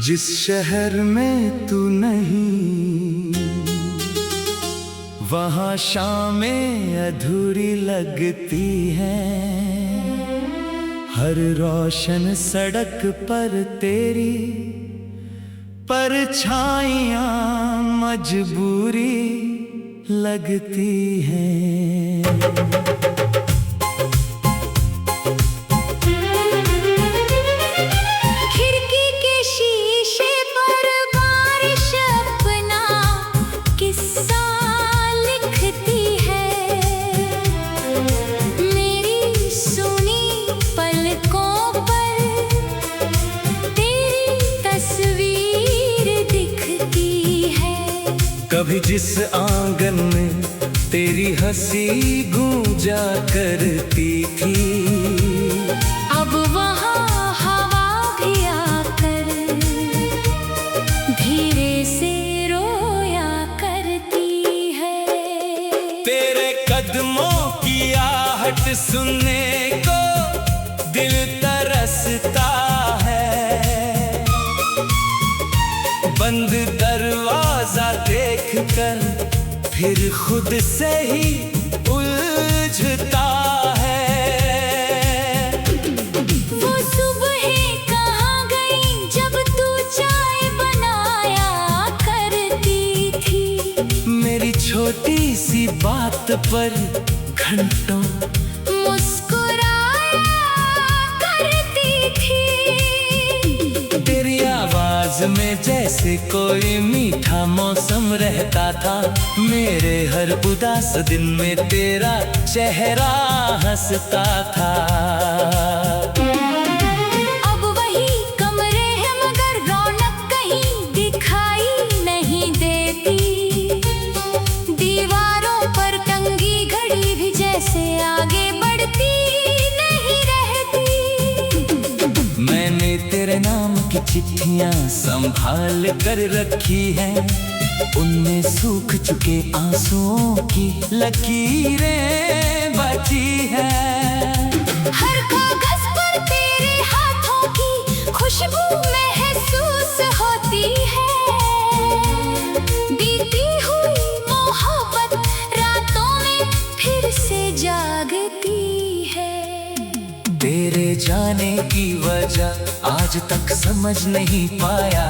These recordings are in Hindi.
जिस शहर में तू नहीं, वहाँ शामें अधूरी लगती हैं। हर रोशन सड़क पर तेरी परछाइयाँ मजबूरी लगती हैं। कभी जिस आंगन में तेरी हंसी गूंजा करती थी, अब वहाँ हवा भी आकर धीरे से रोया करती है। तेरे कदमों की आहट सुनने को दिल तरसता है। बंद दरवाजा देखकर फिर खुद से ही उलझता है। वो सुबह कहाँ गई जब तू चाय बनाया करती थी। मेरी छोटी सी बात पर घंटों मुस्कुराया करती थी। तेरी आवाज में जैसे कोई मीठा मौसम रहता था। मेरे हर उदास दिन में तेरा चेहरा हंसता था। अब वही कमरे हैं मगर रौनक कहीं दिखाई नहीं देती। दीवारों पर टंगी घड़ी भी जैसे आगे बढ़ती नहीं रहती। मैंने तेरे नाम की चिट्ठियां संभाल कर रखी हैं। उनमें सूख चुके आंसुओं की लकीरें बची हैं। हर कागज पर तेरे हाथों की खुशबू महसूस होती है। बीती हुई मोहब्बत रातों में फिर से जागती है। तेरे जाने की वजह आज तक समझ नहीं पाया।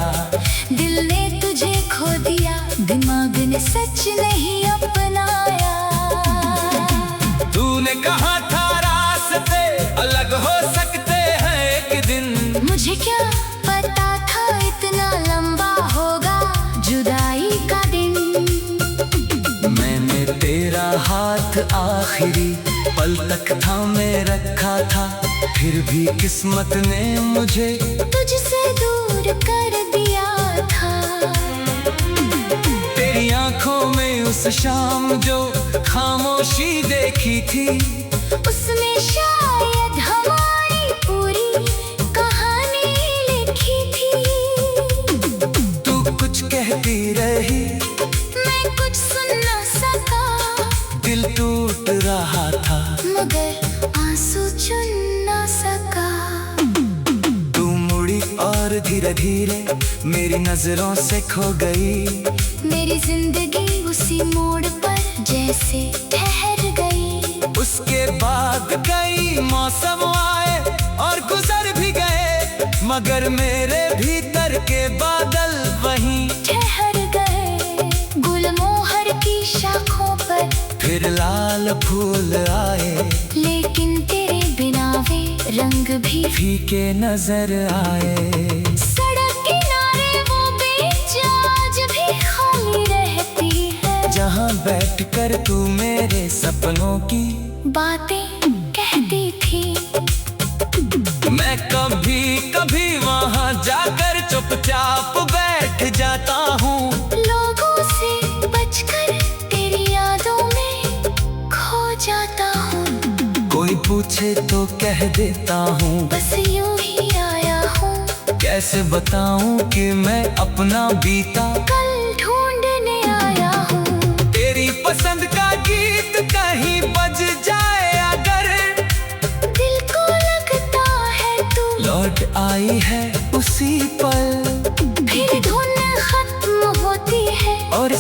दिल ने तुझे खो दिया, दिमाग ने सच नहीं अपनाया। तूने कहा था रास्ते अलग हो सकते हैं एक दिन। मुझे क्या पता था इतना लंबा होगा जुदाई का दिन। मैंने तेरा हाथ आखिरी पल तक थामे रखा था। फिर भी किस्मत ने मुझे तुझसे दूर कर दिया था। तेरी आंखों में उस शाम जो खामोशी देखी थी, उसमें शायद हमारी पूरी कहानी लिखी थी। तू कुछ कहती रही, मैं कुछ सुन न सका। दिल टूट रहा था मगर आंसू चुन न सका। तू मुड़ी और धीरे धीरे मेरी नजरों से खो गई। मेरी जिंदगी उसी मोड़ पर जैसे ठहर गई। उसके बाद कई मौसम आए और गुजर भी गए, मगर मेरे भीतर के बादल वहीं ठहर गए। गुलमोहर की शाखों पर फिर लाल फूल आए, लेकिन तेरे बिना वे रंग भी फीके नजर आए। सड़क किनारे वो बेंच आज भी खाली रहती है। जहाँ बैठकर तू मेरे सपनों की बातें कहती थी। मैं कभी कभी वहाँ जाकर चुपचाप बैठ जाता हूँ। लोगों से बचकर तेरी यादों में खो जाता हूँ। कोई पूछे तो कह देता हूँ बस यूं ही आया हूँ। कैसे बताऊँ कि मैं अपना बीता कल ढूंढने आया हूँ। तेरी पसंद का गीत कहीं बज जाए अगर, दिल को लगता है तू लौट आई है उसी पल।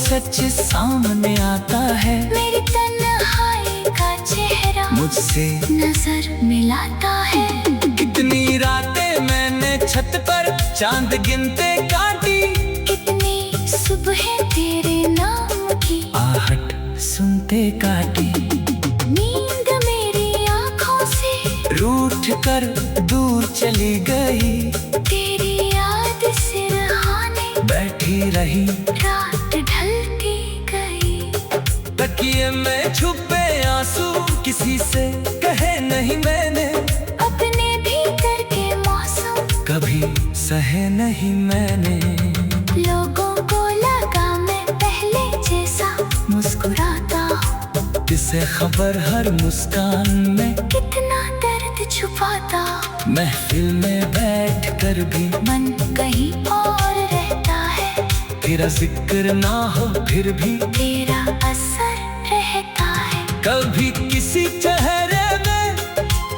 सच सामने आता है। मेरी तन्हाई का चेहरा मुझसे नजर मिलाता है। कितनी रातें मैंने छत पर चांद गिनते काटी, कितनी सुबह तेरे नाम की आहट सुनते काटी। नींद मेरी आंखों से रूठ कर दूर चली गई, तेरी याद सिरहाने बैठी रही। रात ढलती गई। तकिए में छुपे आंसू किसी से कहे नहीं मैंने, अपने भीतर के मौसम कभी सहे नहीं मैंने। लोगों को लगा मैं पहले जैसा मुस्कुराता हूँ, किसे खबर हर मुस्कान में कितना दर्द छुपाता हूँ। महफिल में बैठ कर भी मन कहीं और रहता है, तेरा जिक्र ना हो फिर भी तेरा असर रहता है। कभी किसी चेहरे में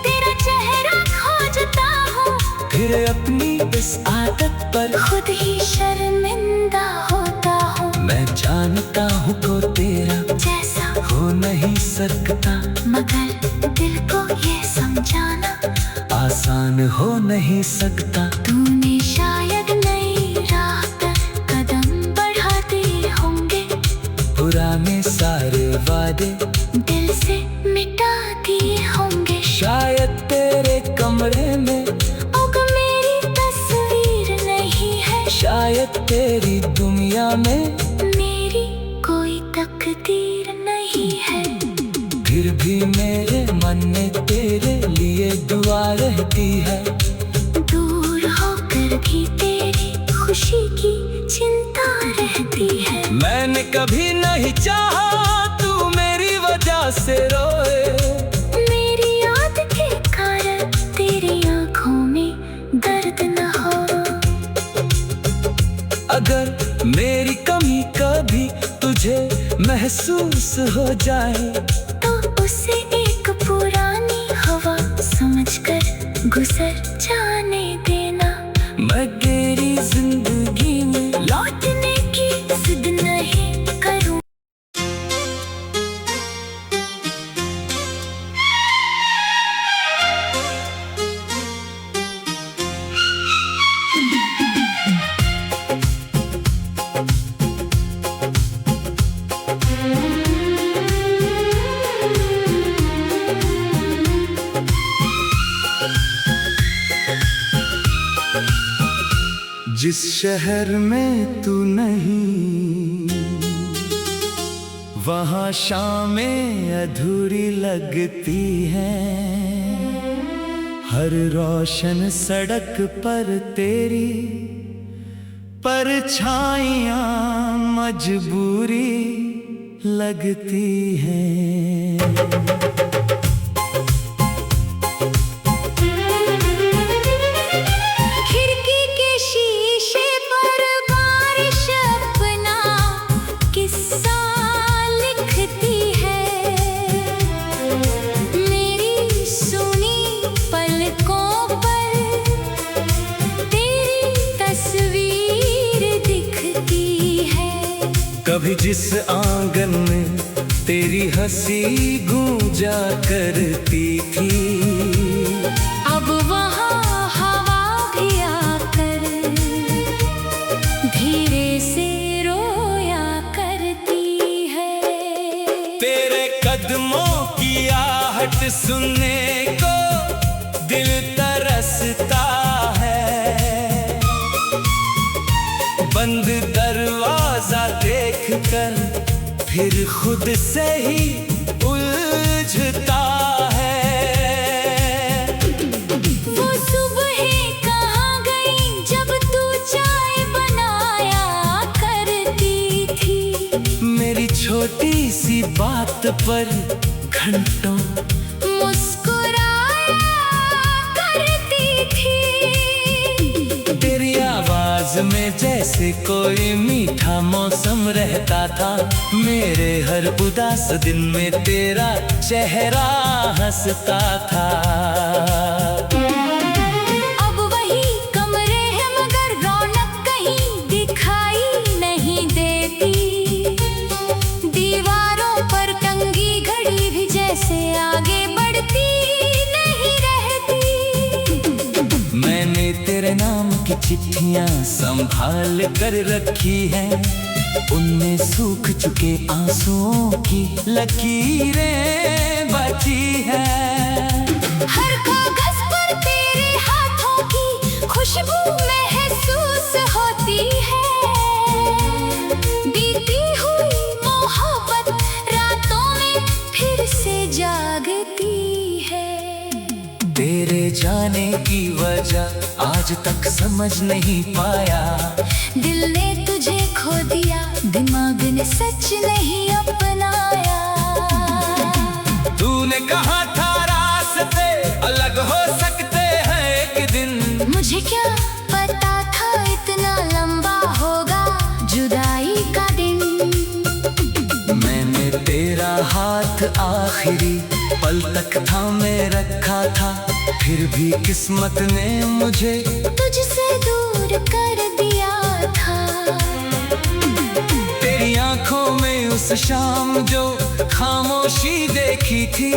तेरा चेहरा खोजता हूँ, फिर अपनी इस आदत पर खुद ही शर्मिंदा होता हूँ। मैं जानता हूँ को तेरा जैसा हो नहीं सकता, मगर दिल को ये समझाना आसान हो नहीं सकता। तूने शायद नई राह पर कदम बढ़ा दिए होंगे, पुराने सारे वादे दिल से मिटा दिए होंगे। शायद तेरे कमरे में अब मेरी तस्वीर नहीं है, शायद तेरी दुनिया में मेरी कोई तकदीर नहीं है। फिर भी मेरे मन में तेरे लिए दुआ रहती है। दूर होकर भी तेरी खुशी की चिंता रहती है। मैंने कभी नहीं चाहा तू मेरी वजह से रोए, मेरी याद के कारण तेरी आंखों में दर्द न हो। अगर मेरी कमी कभी तुझे महसूस हो जाए, तो उसे एक पुरानी हवा समझकर गुजर जाने देना। मैं तेरी जिंदगी में लौटने की जिद नहीं करूं। जिस शहर में तू नहीं, वहाँ शामें अधूरी लगती हैं। हर रोशन सड़क पर तेरी परछाइयाँ मजबूरी लगती हैं। खिड़की के शीशे पर बारिश अपना किस्सा लिखती है। मेरी सुनी पलकों पर तेरी तस्वीर दिखती है। कभी जिस आंगन में तेरी हंसी गूंजा करती थी, अब वहाँ हवा भी आकर धीरे से रोया करती है। तेरे कदमों की आहट सुनने को दिल तरसता है। बंद दरवाजा देखकर फिर खुद से ही उलझता है। वो सुबह कहाँ गई जब तू चाय बनाया करती थी। मेरी छोटी सी बात पर घंटों मुस्कुराया करती थी। तेरी आवाज में जैसे कोई मीठा मौसम रहता था। मेरे हर उदास दिन में तेरा चेहरा हंसता था। अब वही कमरे हैं मगर रौनक कहीं दिखाई नहीं देती। तेरे नाम की चिट्ठियां संभाल कर रखी हैं, उनमें सूख चुके आंसुओं की लकीरें बची हैं। हर कागज पर तेरे हाथों की खुशबू महसूस होती है। बीती हुई मोहब्बत रातों में फिर से जागती है। तेरे जाने की वजह आज तक समझ नहीं पाया। दिल ने तुझे खो दिया, दिमाग ने सच नहीं अपनाया। तूने कहा था रास्ते अलग हो सकते हैं एक दिन, मुझे क्या पता था इतना लंबा होगा जुदाई का दिन। मैंने तेरा हाथ आखिरी पल तक थामे रखा था, फिर भी किस्मत ने मुझे तुझसे दूर कर दिया था। तेरी आंखों में उस शाम जो खामोशी देखी थी,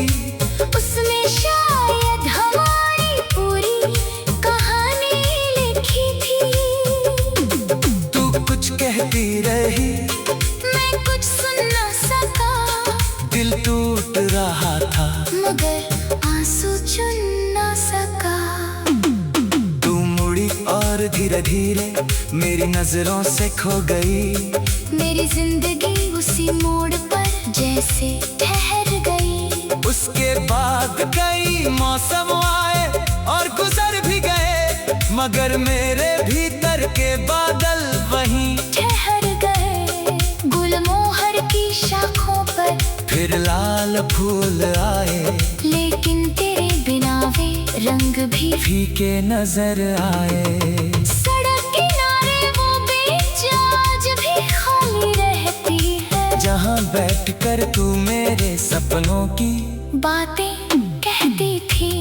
उसमें शायद हमारी पूरी कहानी लिखी थी। तू कुछ कहती रही, मैं कुछ सुन न सका, दिल टूट रहा था मगर आंसू चुन न सका। तू मुड़ी और धीरे धीरे मेरी नजरों से खो गई। मेरी जिंदगी उसी मोड़ पर जैसे ठहर गई। उसके बाद कई मौसम आए और गुजर भी गए, मगर मेरे भीतर के बादल वहीं ठहर गए। गुलमोहर की शाखों पर फिर लाल फूल आए, लेकिन तेरे बिना वे रंग भी फीके नजर आए। सड़क किनारे वो बेंच आज भी खाली रहती है, जहाँ बैठकर तू मेरे सपनों की बातें कहती थी।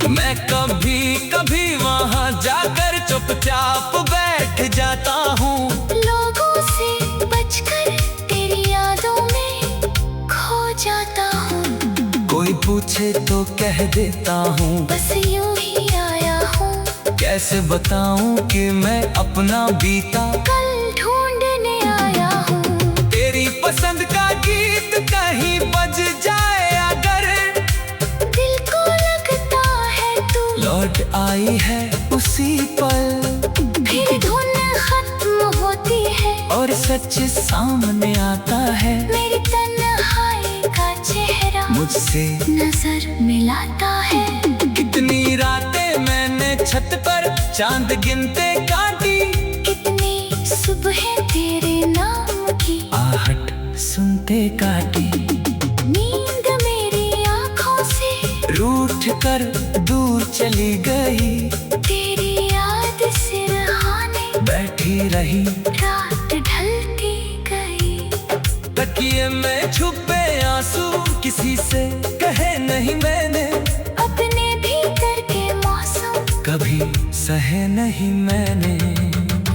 मैं कभी कभी वहाँ जाकर चुपचाप बैठ जाता हूँ। लोगों से बचकर तेरी यादों में खो जाता हूँ। कोई पूछे तो कह देता हूँ बस यूं ही आया हूँ, कैसे बताऊँ कि मैं अपना बीता कल ढूंढने आया हूँ। तेरी पसंद का गीत कहीं बज जाए अगर, दिल को लगता है तू लौट आई है उसी पल, फिर धुन खत्म होती है और सच सामने आता है। मेरी तन्हाई का चेहरा मुझसे नजर मिलाता है। कितनी रातें मैंने छत पर चांद गिनते काटी, कितनी सुबह तेरे नाम की आहट सुनते काटी। नींद मेरी आंखों से रूठ कर दूर चली गई, तेरी याद सिरहाने बैठी रही रात ढलती गई। तकिए में छुपे आंसू किसी से कहे नहीं मैंने, अपने भीतर के मौसम कभी सहे नहीं मैंने।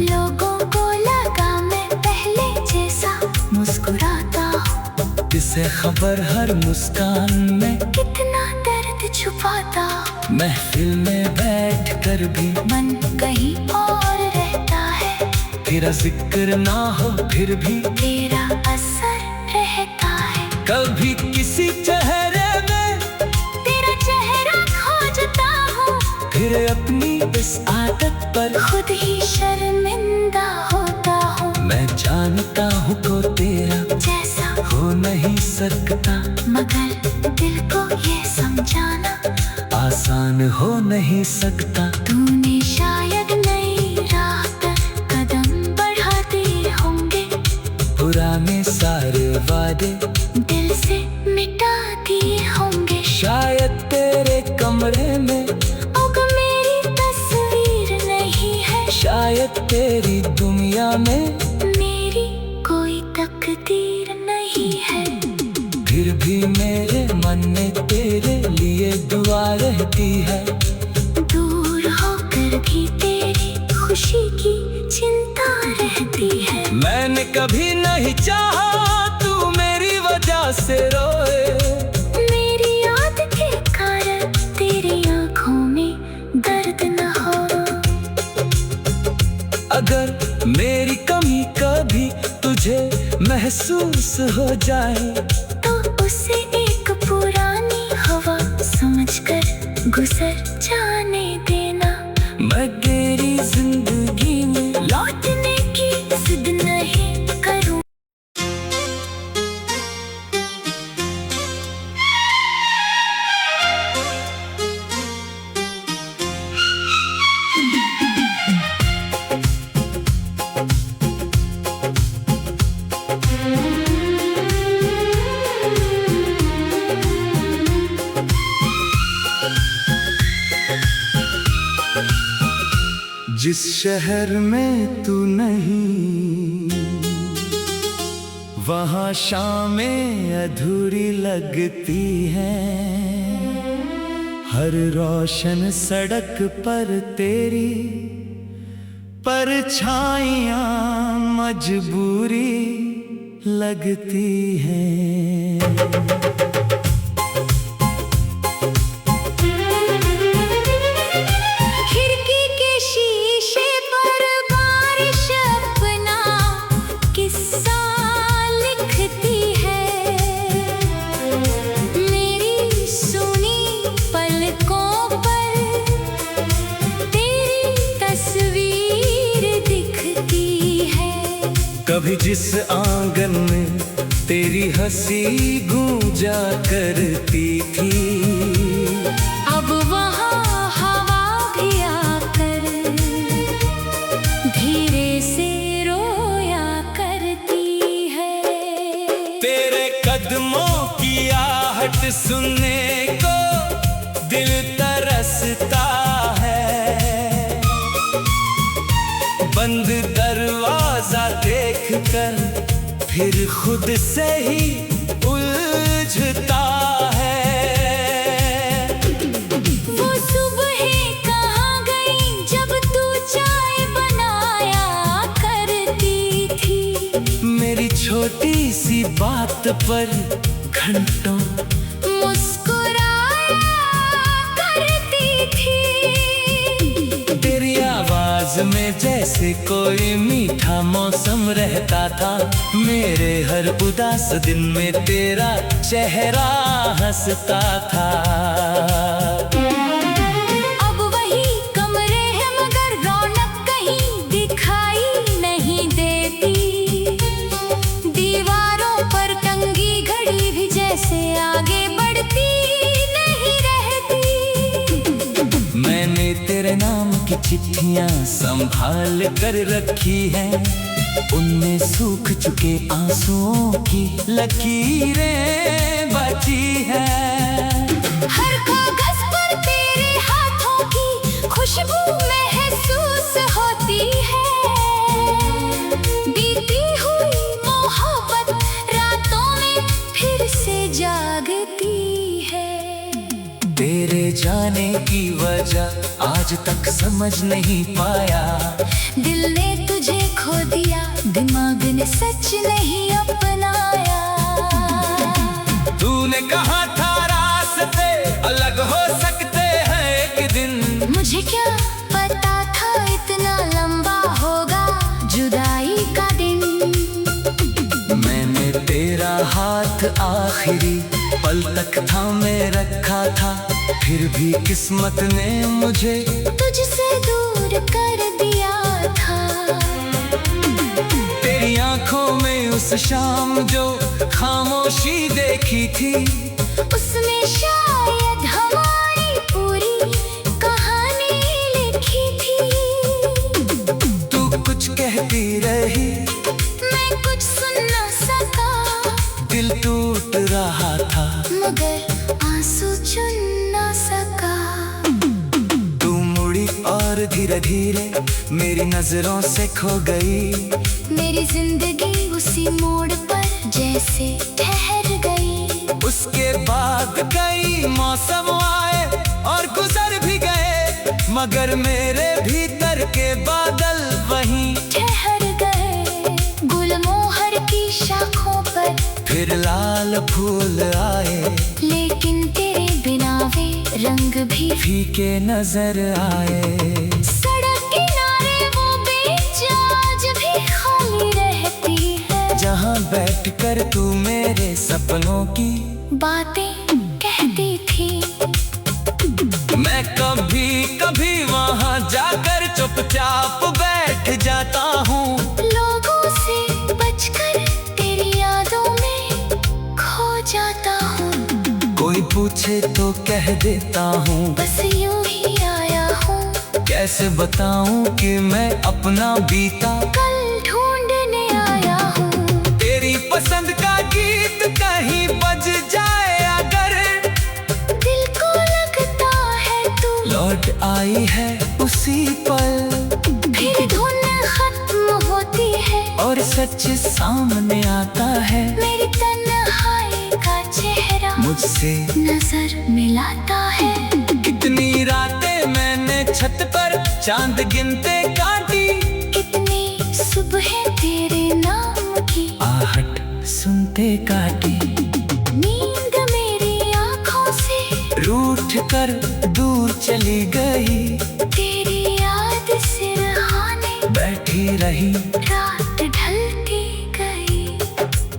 लोगों को लगा मैं पहले जैसा मुस्कुराता हूँ, किसे खबर हर मुस्कान में कितना दर्द छुपाता हूँ। महफिल में बैठ कर भी मन कहीं और रहता है, तेरा जिक्र ना हो फिर भी तेरा असर रहता है। कभी किसी चेहरे में तेरा चेहरा खोजता हूँ, फिर अपनी इस आदत पर खुद ही शर्मिंदा होता हूँ। मैं जानता हूँ को तेरा जैसा हो नहीं सकता, मगर दिल को ये समझाना आसान हो नहीं सकता। तूने शायद नई राह पर कदम बढ़ा दिए होंगे, पुराने सारे वादे दिल से मिटा दिए होंगे। शायद तेरे कमरे में अब मेरी तस्वीर नहीं है, शायद तेरी दुनिया में मेरी कोई तकदीर नहीं है। फिर भी मेरे मन में तेरे लिए दुआ रहती है। दूर होकर भी तेरी खुशी की चिंता रहती है। मैंने कभी नहीं चाहा तू मेरी वजह से रोए, मेरी याद के कारण तेरी आंखों में दर्द न हो। महसूस हो जाए तो उसे एक पुरानी हवा समझकर गुजर जाने देना। मैं तेरी जिंदगी में लौटने की जिद नहीं करूं। जिस शहर में तू नहीं, वहाँ शामें अधूरी लगती हैं। हर रोशन सड़क पर तेरी परछाइयाँ मजबूरी लगती हैं। कभी जिस आंगन में तेरी हंसी गूंजा करती थी, अब वहाँ हवा भी आकर धीरे से रोया करती है। तेरे कदमों की आहट सुनने को दिल तरसता है। बंद दरवाजा देखकर फिर खुद से ही उलझता है। वो सुबह कहाँ गई जब तू चाय बनाया करती थी। मेरी छोटी सी बात पर घंटों मुस्कुराया करती थी। तेरी आवाज में जैसे कोई मीठा मौसम रहता था। मेरे हर उदास दिन में तेरा चेहरा हंसता था। अब वही कमरे हैं मगर रौनक कहीं दिखाई नहीं देती। दीवारों पर टंगी घड़ी भी जैसे आगे बढ़ती नहीं रहती। मैंने तेरे नाम की चिट्ठियां संभाल कर रखी हैं। उनमें सूख चुके आंसुओं की लकीरें बची हैं। हर कागज पर तेरे हाथों की खुशबू महसूस होती है। बीती हुई मोहब्बत रातों में फिर से जागती है। तेरे जाने की वजह आज तक समझ नहीं पाया। दिल ने तुझे खो दिया, दिमाग ने सच नहीं अपनाया। तूने कहा था रास्ते अलग हो सकते हैं एक दिन। मुझे क्या पता था इतना लंबा होगा जुदाई का दिन। मैंने तेरा हाथ आखिरी पल तक थामे रखा था। फिर भी किस्मत ने मुझे तुझसे दूर कर दिया था। तेरी आंखों में उस शाम जो खामोशी देखी थी, उसमें शायद हमारी पूरी कहानी लिखी थी। तू कुछ कहती रही, मैं कुछ सुन न सका। दिल टूट रहा था मगर आंसू चुन न सका। तू मुड़ी और धीरे धीरे मेरी नजरों से खो गई। मेरी जिंदगी उसी मोड़ पर जैसे ठहर गई। उसके बाद कई मौसम आए और गुजर भी गए, मगर मेरे भीतर के बादल वहीं ठहर गए। गुलमोहर की शाखों पर फिर लाल फूल आए, लेकिन तेरे बिना वे रंग भी फीके नजर आए। सड़क किनारे वो बेंच आज भी खाली रहती है। जहाँ बैठकर तू मेरे सपनों की बातें कहती थी। मैं कभी कभी वहाँ जाकर चुपचाप बैठ जाता हूँ। लोगों से बचकर तेरी यादों में खो जाता हूँ। कोई पूछे तो कह देता हूँ बस यूं ही आया हूँ। कैसे बताऊँ कि मैं अपना बीता कल ढूंढने आया हूँ। तेरी पसंद का गीत कहीं बज जाए अगर दिल को लगता है तू लौट आई है उसी पल, फिर धुन खत्म होती है और सच सामने आता है। मेरी तन्हाई का चेहरा मुझसे नजर मिलाता है। कितनी रातें मैंने छत पर चांद गिनते काटी, कितनी सुबह तेरे नाम की आहट सुनते काटी। नींद मेरी आंखों से रूठ कर दूर चली गई, तेरी याद सिरहाने बैठी रही रात ढलती गई।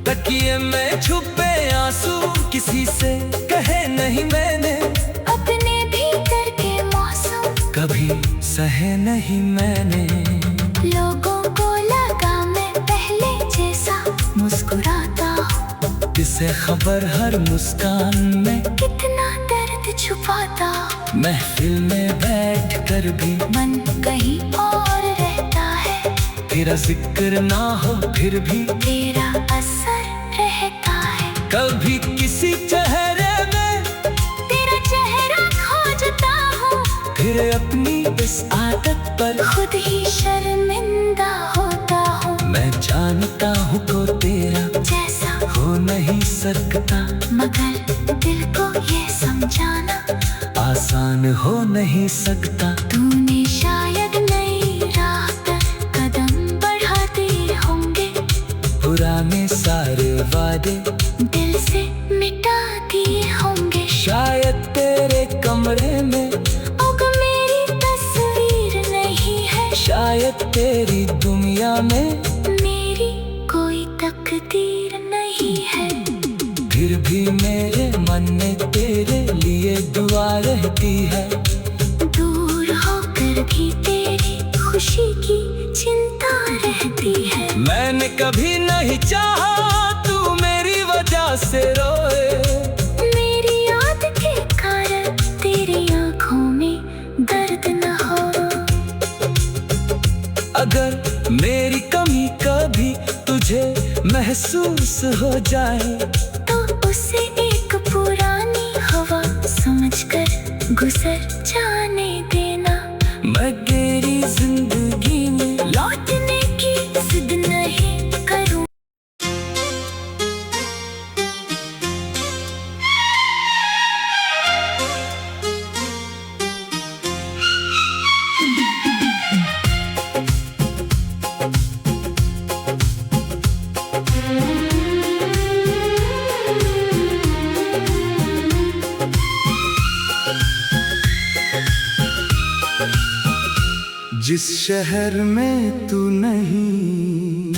तकिए में छुपे आंसू किसी से कहे नहीं मैंने, अपने भीतर के मौसम कभी सहे नहीं मैंने। लोगों को लगा मैं पहले जैसा मुस्कुराता हूँ। किसे खबर हर मुस्कान में कितना दर्द छुपाता। महफिल में बैठ कर भी मन कहीं और रहता है। तेरा जिक्र ना हो फिर भी तेरा असर रहता है। कभी किसी चेहरे में तेरा चेहरा खोजता हूँ। फिर अपनी इस आदत पर खुद ही शर्मिंदा होता हूँ। मैं जानता हूँ को तेरा जैसा हो नहीं सकता, मगर दिल को ये समझाना आसान हो नहीं सकता। तूने शायद नई राह पर कदम बढ़ाते होंगे। पुराने सारे वादे दिल से मिटा दिए होंगे। शायद तेरे कमरे में अब मेरी तस्वीर नहीं है। शायद तेरी दुनिया में मेरी कोई तकदीर नहीं है। फिर भी मेरे मन में तेरे लिए दुआ रहती है। दूर होकर भी तेरी खुशी की चिंता रहती है। मैंने कभी नहीं चाहा तू मेरी वजह से रोए, मेरी याद के कारण तेरी आंखों में दर्द न हो। अगर मेरी कमी कभी तुझे महसूस हो जाए तो उसे एक पुरानी हवा समझकर गुजर जाने देना। मैं तेरी जिंदगी में लौटने की जिद नहीं करूं। जिस शहर में तू नहीं,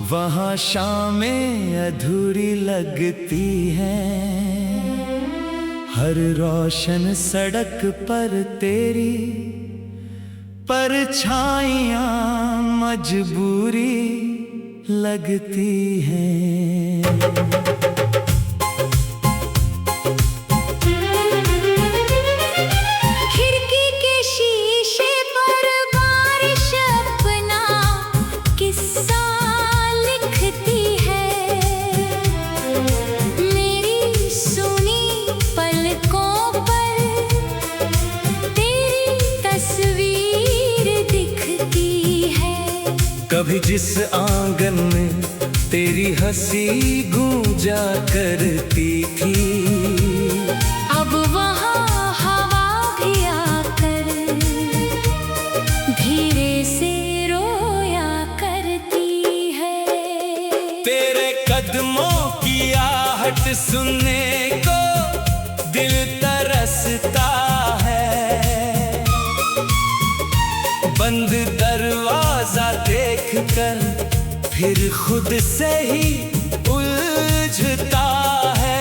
वहाँ शामें अधूरी लगती हैं। हर रोशन सड़क पर तेरी परछाइयाँ मजबूरी लगती हैं। कभी जिस आंगन में तेरी हंसी गूंजा करती थी, अब वहाँ हवा भी आकर धीरे से रोया करती है। तेरे कदमों की आहट सुनने को दिल तरसता है। बंद दरवाजा देखकर फिर खुद से ही उलझता है।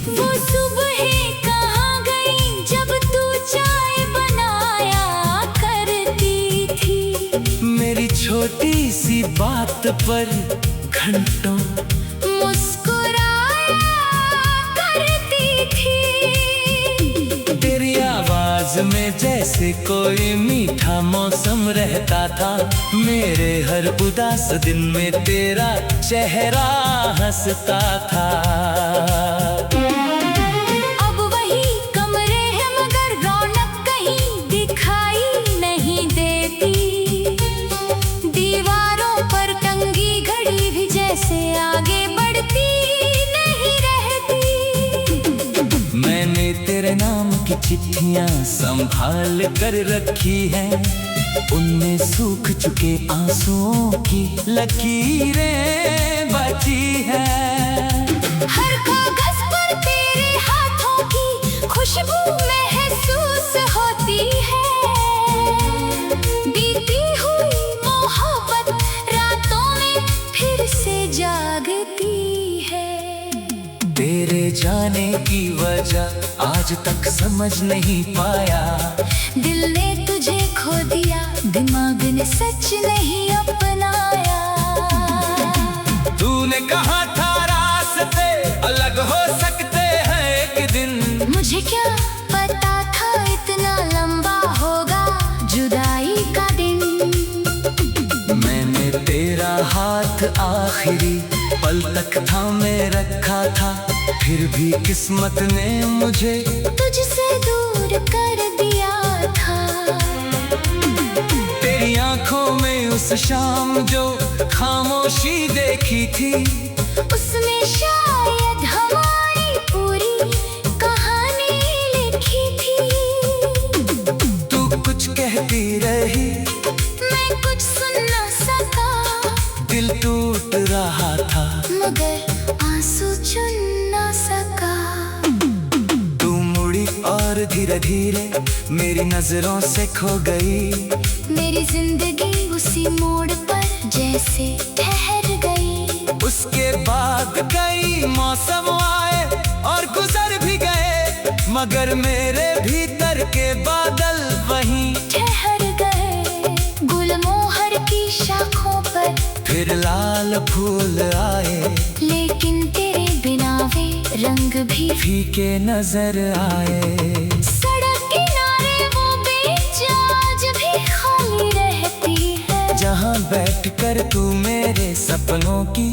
वो सुबह कहाँ गई जब तू चाय बनाया करती थी। मेरी छोटी सी बात पर घंटों मुस्कुराया करती थी। तेरी आवाज में जैसे कोई मीठा मौसम रहता था। मेरे हर उदास दिन में तेरा चेहरा हंसता था। अब वही कमरे हैं मगर रौनक कहीं दिखाई नहीं देती। दीवारों पर टंगी घड़ी भी जैसे आगे बढ़ती नहीं रहती। मैंने तेरे नाम की चिट्ठियां संभाल कर रखी हैं। उनमें सूख चुके आंसुओं की लकीरें बची हैं। हर कागज पर तेरे हाथों की खुशबू महसूस होती है। बीती हुई मोहब्बत रातों में फिर से जागती है। तेरे जाने की वजह आज तक समझ नहीं पाया। दिल ने तुझे खो दिया, दिमाग ने सच नहीं अपनाया। तूने कहा था रास्ते अलग हो सकते हैं एक दिन। मुझे क्या पता था इतना लंबा होगा जुदाई का दिन। मैंने तेरा हाथ आखिरी पल तक थामे रखा था। फिर भी किस्मत ने मुझे तुझसे दूर कर दिया था। तेरी आंखों में उस शाम जो खामोशी देखी थी। उसमें शायद हमारी पूरी कहानी लिखी थी। तू कुछ कहती रही, मैं कुछ सुन न सका। दिल टूट रहा था मगर आंसू चुन न सका। तू मुड़ी और धीरे धीरे मेरी नजरों से खो गई। मेरी जिंदगी उसी मोड़ पर जैसे ठहर गई। उसके बाद कई मौसम आए और गुजर भी गए। मगर मेरे भीतर के बादल वहीं ठहर गए। गुलमोहर की शाखों पर फिर लाल फूल आए। लेकिन तेरे बिना वे रंग भी फीके नजर आए। सड़क किनारे वो बेंच आज भी खाली रहती है। जहाँ बैठकर तू मेरे सपनों की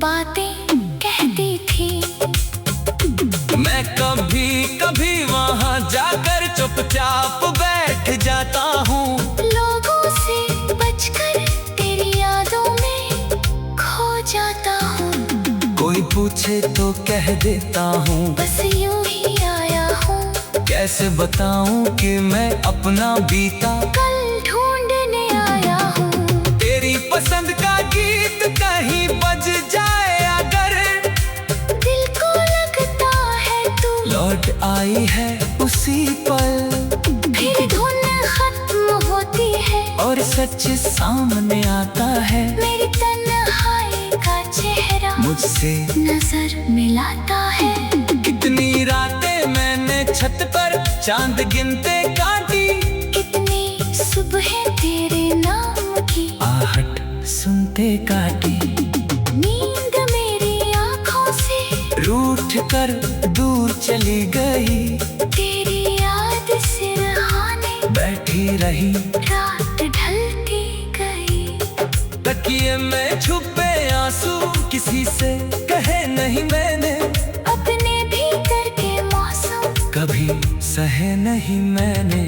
बातें कहती थी। मैं कभी कभी वहाँ जाकर चुपचाप बैठ जाता हूँ। लोगों से बचकर तेरी यादों में खो जाता हूँ। कोई पूछे तो कह देता हूँ बस यूं ही आया हूँ। कैसे बताऊँ कि मैं अपना बीता कल ढूंढने आया हूँ। तेरी पसंद का गीत कहीं बज जाए अगर। दिल को लगता है तू लौट आई है उसी पल। फिर धुन खत्म होती है और सच सामने आता है। मेरी तन्हाई का चेहरा मुझसे नजर मिलाता है। कितनी रातें मैंने छत पर चांद गिनते काटी। कितनी सुबह तेरे नाम की आहट सुनते काटी। नींद मेरी आंखों से रूठ कर दूर चली गई। तेरी याद सिरहाने बैठी रही रात ढलती गई। तकिए में छुपे आंसू किसी से कहे नहीं मैंने। अपने भीतर के मौसम कभी सहे नहीं मैंने।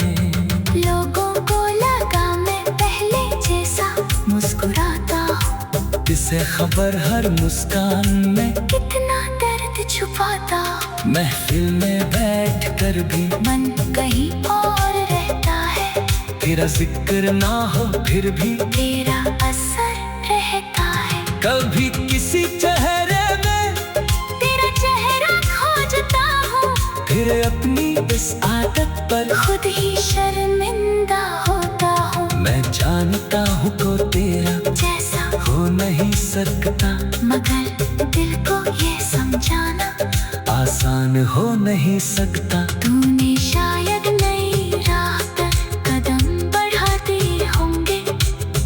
लोगों को लगा मैं पहले जैसा मुस्कुराता हूँ। किसे खबर हर मुस्कान में कितना दर्द छुपाता हूँ। महफिल में बैठ कर भी मन कहीं और रहता है। तेरा जिक्र ना हो फिर भी तेरा असर रहता है। कभी किसी चेहरे में तेरा चेहरा खोजता हूँ। फिर अपनी इस आदत पर खुद ही शर्मिंदा होता हूँ। मैं जानता हूँ को तेरा सकता, मगर दिल को ये समझाना आसान हो नहीं सकता। तूने शायद नई राह पर कदम बढ़ा दिए होंगे,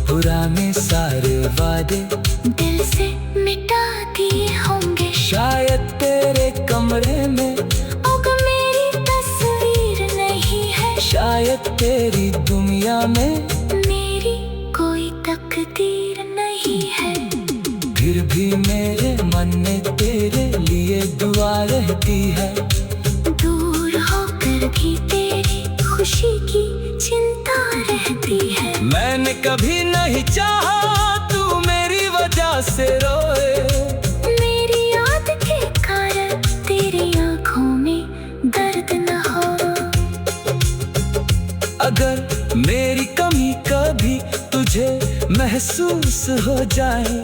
पुराने सारे वादे दिल से मिटा दिए होंगे। शायद तेरे कमरे में अब मेरी तस्वीर नहीं है, शायद तेरी दुनिया में मेरी कोई तकदीर नहीं है। फिर भी मेरे मन में तेरे लिए दुआ रहती है। दूर होकर भी तेरी खुशी की चिंता रहती है। मैंने कभी नहीं चाहा तू मेरी वजह से रोए, मेरी याद के कारण तेरी आंखों में दर्द न हो। अगर मेरी कमी कभी तुझे महसूस हो जाए,